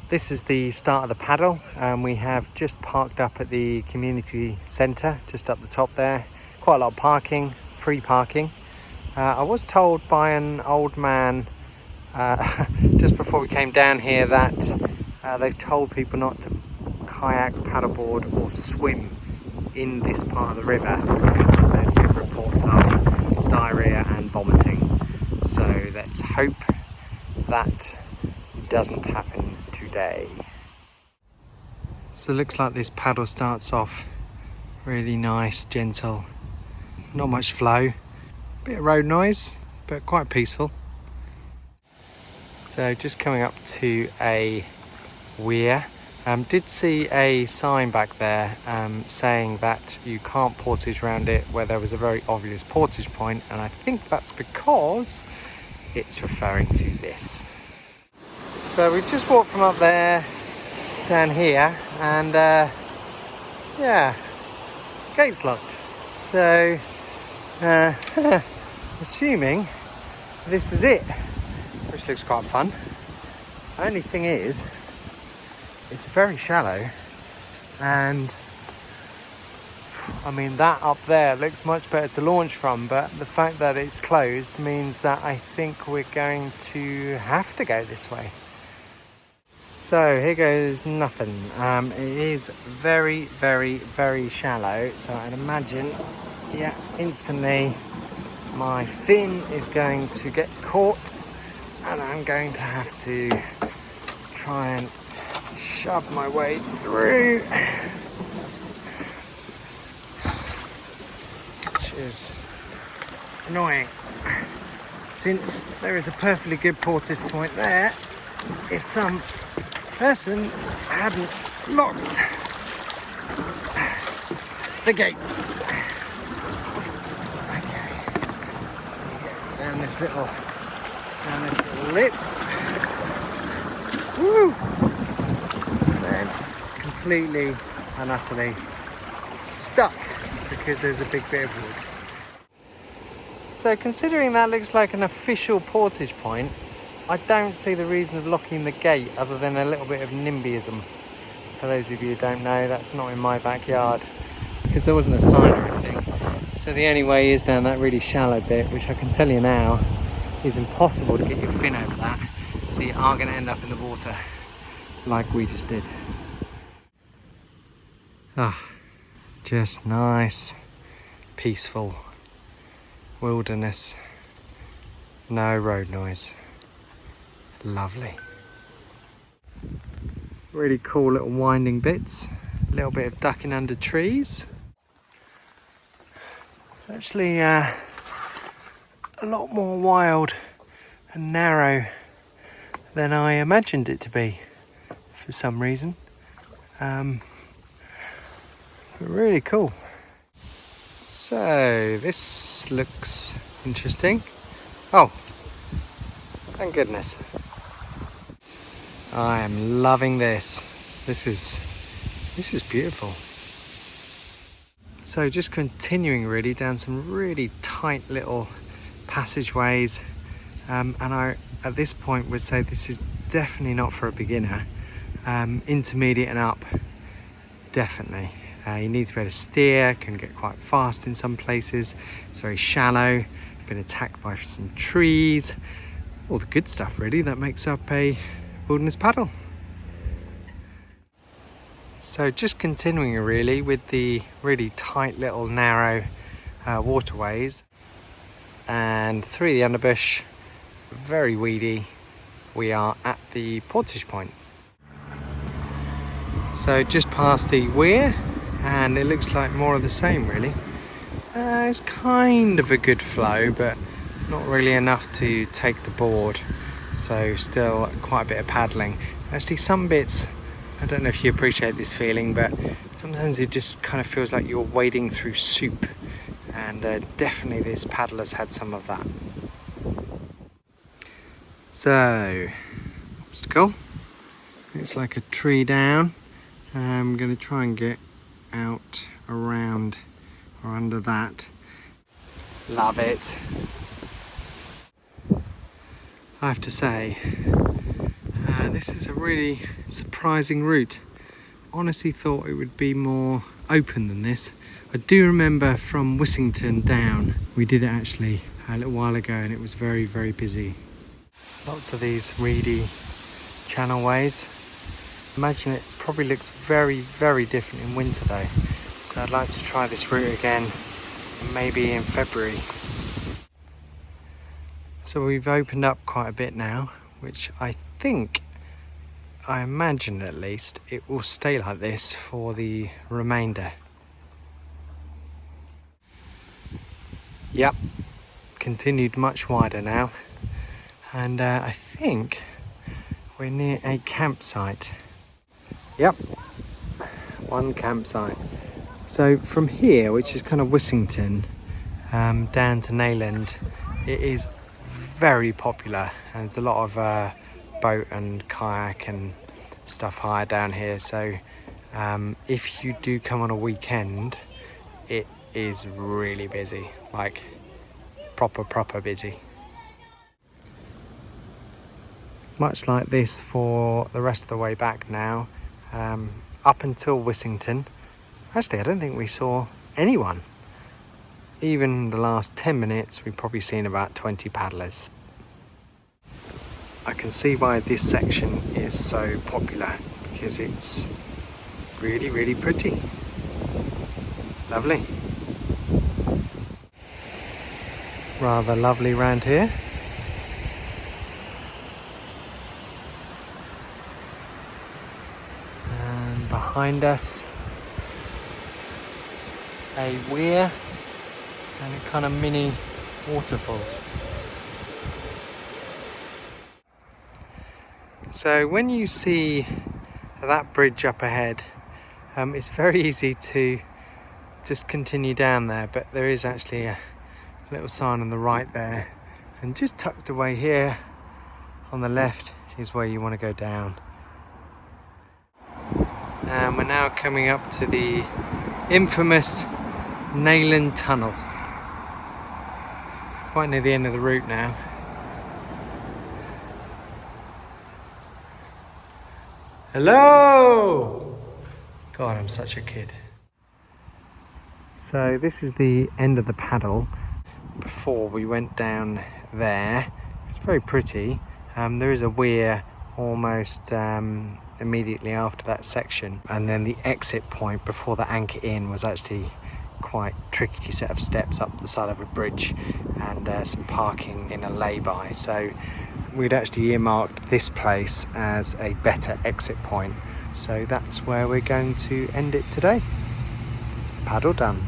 This is the start of the paddle. We have just parked up at the community centre, just up the top there. Quite a lot of parking, free parking. I was told by an old man just before we came down here that they've told people not to kayak, paddleboard or swim in this part of the river because there's been reports of diarrhea and vomiting. So let's hope that doesn't happen today. So it looks like this paddle starts off really nice, gentle, not much flow, bit of road noise, but quite peaceful. So just coming up to a weir. Did see a sign back there saying that you can't portage around it where there was a very obvious portage point, and I think that's because it's referring to this. So we just walked from up there down here, and yeah, gate's locked. So assuming this is it, which looks quite fun. Only thing is, it's very shallow, and I mean that up there looks much better to launch from, but the fact that it's closed means that I think we're going to have to go this way. So here goes nothing. It is very, very, very shallow, so I'd imagine, yeah, instantly my fin is going to get caught and I'm going to have to try and shove my way through, which is annoying since there is a perfectly good portage point there. If some person hadn't locked the gate. Okay, down this little lip. Woo! And then completely and utterly stuck because there's a big bit of wood. So considering that looks like an official portage point, I don't see the reason of locking the gate other than a little bit of NIMBYism. For those of you who don't know, that's not in my backyard because there wasn't a sign or anything. So the only way is down that really shallow bit, which I can tell you now is impossible to get your fin over that. So you are going to end up in the water like we just did. Ah, just nice, peaceful wilderness. No road noise. Lovely. Really cool little winding bits. A little bit of ducking under trees. Actually a lot more wild and narrow than I imagined it to be for some reason. But really cool. So this looks interesting. Oh, thank goodness. I am loving this. This is beautiful. So just continuing really down some really tight little passageways, and I at this point would say this is definitely not for a beginner. Intermediate and up, definitely. You need to be able to steer, can get quite fast in some places. It's very shallow, been attacked by some trees, all the good stuff really that makes up a wilderness paddle. So just continuing really with the really tight little narrow waterways, and through the underbush, very weedy, we are at the portage point. So just past the weir, and it looks like more of the same really. It's kind of a good flow, but not really enough to take the board. So still quite a bit of paddling. Actually some bits, I don't know if you appreciate this feeling, but sometimes it just kind of feels like you're wading through soup, and definitely this paddle has had some of that. So, obstacle, it's like a tree down. I'm going to try and get out around or under that. Love it. I have to say, This is a really surprising route. Honestly thought it would be more open than this. I do remember from Wissington down, we did it actually a little while ago, and it was very, very busy. Lots of these reedy channel ways. Imagine it probably looks very, very different in winter though. So I'd like to try this route again, maybe in February. So we've opened up quite a bit now, which I imagine at least, it will stay like this for the remainder. Yep, continued much wider now. And I think we're near a campsite. Yep, one campsite. So from here, which is kind of Wissington, down to Nayland, it is very popular, and there's a lot of boat and kayak and stuff hire down here. So if you do come on a weekend, it is really busy, like proper busy. Much like this for the rest of the way back now, up until Wissington. Actually, I don't think we saw anyone. Even the last 10 minutes, we've probably seen about 20 paddlers. I can see why this section is so popular, because it's really, really pretty. Lovely. Rather lovely round here. And behind us, a weir and a kind of mini waterfalls. So when you see that bridge up ahead, it's very easy to just continue down there, but there is actually a little sign on the right there, and just tucked away here on the left is where you want to go down. And we're now coming up to the infamous Nayland tunnel. Quite near the end of the route now. Hello! God, I'm such a kid. So this is the end of the paddle. Before we went down there, it's very pretty. There is a weir almost immediately after that section, and then the exit point before the anchor in was actually quite tricky set of steps up the side of a bridge, and some parking in a lay-by. So we'd actually earmarked this place as a better exit point, so that's where we're going to end it today. Paddle done.